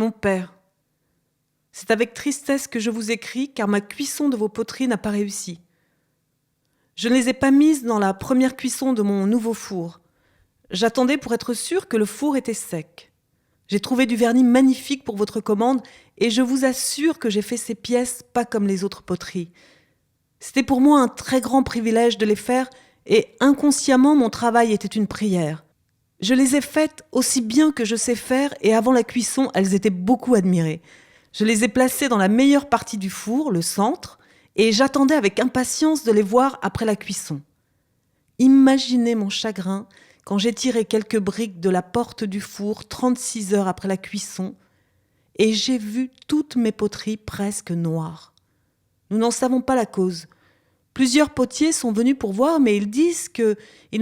Mon père, c'est avec tristesse que je vous écris car ma cuisson de vos poteries n'a pas réussi. Je ne les ai pas mises dans la première cuisson de mon nouveau four. J'attendais pour être sûre que le four était sec. J'ai trouvé du vernis magnifique pour votre commande et je vous assure que j'ai fait ces pièces pas comme les autres poteries. C'était pour moi un très grand privilège de les faire et inconsciemment mon travail était une prière. Je les ai faites aussi bien que je sais faire et avant la cuisson, elles étaient beaucoup admirées. Je les ai placées dans la meilleure partie du four, le centre, et j'attendais avec impatience de les voir après la cuisson. Imaginez mon chagrin quand j'ai tiré quelques briques de la porte du four 36 heures après la cuisson et j'ai vu toutes mes poteries presque noires. Nous n'en savons pas la cause. Plusieurs potiers sont venus pour voir, mais ils disent qu'ils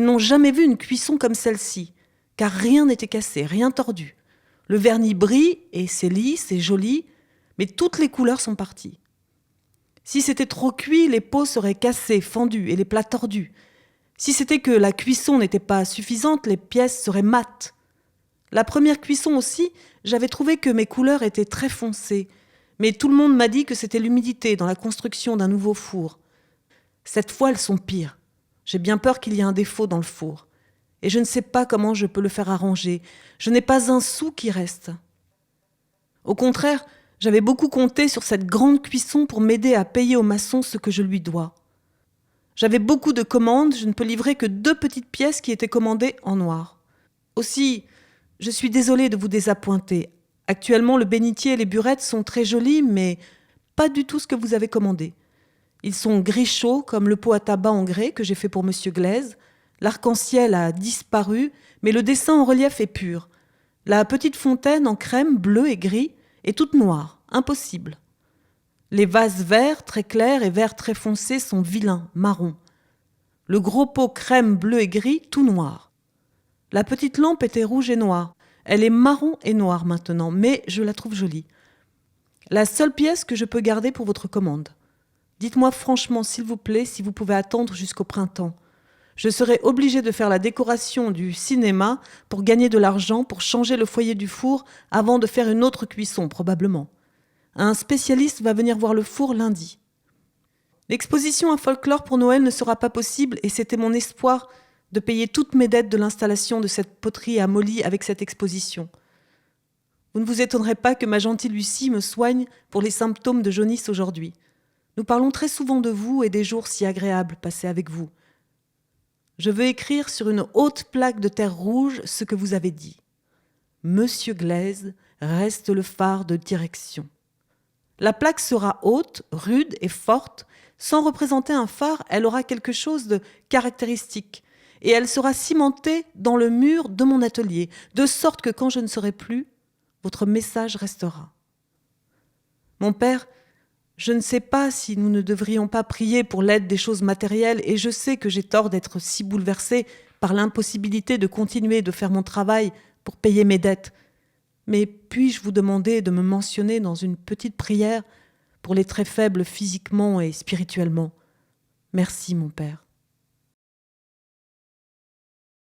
n'ont jamais vu une cuisson comme celle-ci, car rien n'était cassé, rien tordu. Le vernis brille et c'est lisse, c'est joli, mais toutes les couleurs sont parties. Si c'était trop cuit, les pots seraient cassés, fendus et les plats tordus. Si c'était que la cuisson n'était pas suffisante, les pièces seraient mates. La première cuisson aussi, j'avais trouvé que mes couleurs étaient très foncées, mais tout le monde m'a dit que c'était l'humidité dans la construction d'un nouveau four. Cette fois, elles sont pires. J'ai bien peur qu'il y ait un défaut dans le four. Et je ne sais pas comment je peux le faire arranger. Je n'ai pas un sou qui reste. Au contraire, j'avais beaucoup compté sur cette grande cuisson pour m'aider à payer au maçon ce que je lui dois. J'avais beaucoup de commandes, je ne peux livrer que 2 petites pièces qui étaient commandées en noir. Aussi, je suis désolée de vous désappointer. Actuellement, le bénitier et les burettes sont très jolis, mais pas du tout ce que vous avez commandé. Ils sont gris chaud, comme le pot à tabac en grès que j'ai fait pour Monsieur Glaise. L'arc-en-ciel a disparu, mais le dessin en relief est pur. La petite fontaine en crème, bleu et gris, est toute noire, impossible. Les vases verts très clairs et verts très foncés sont vilains, marrons. Le gros pot crème, bleu et gris, tout noir. La petite lampe était rouge et noire. Elle est marron et noire maintenant, mais je la trouve jolie. La seule pièce que je peux garder pour votre commande. Dites-moi franchement, s'il vous plaît, si vous pouvez attendre jusqu'au printemps. Je serai obligée de faire la décoration du cinéma pour gagner de l'argent, pour changer le foyer du four avant de faire une autre cuisson, probablement. Un spécialiste va venir voir le four lundi. L'exposition à folklore pour Noël ne sera pas possible et c'était mon espoir de payer toutes mes dettes de l'installation de cette poterie à Molly avec cette exposition. Vous ne vous étonnerez pas que ma gentille Lucie me soigne pour les symptômes de jaunisse aujourd'hui. Nous parlons très souvent de vous et des jours si agréables passés avec vous. Je veux écrire sur une haute plaque de terre rouge ce que vous avez dit. Monsieur Glaise reste le phare de direction. La plaque sera haute, rude et forte. Sans représenter un phare, elle aura quelque chose de caractéristique. Et elle sera cimentée dans le mur de mon atelier, de sorte que quand je ne serai plus, votre message restera. Mon père, je ne sais pas si nous ne devrions pas prier pour l'aide des choses matérielles et je sais que j'ai tort d'être si bouleversée par l'impossibilité de continuer de faire mon travail pour payer mes dettes. Mais puis-je vous demander de me mentionner dans une petite prière pour les très faibles physiquement et spirituellement ? Merci, mon père.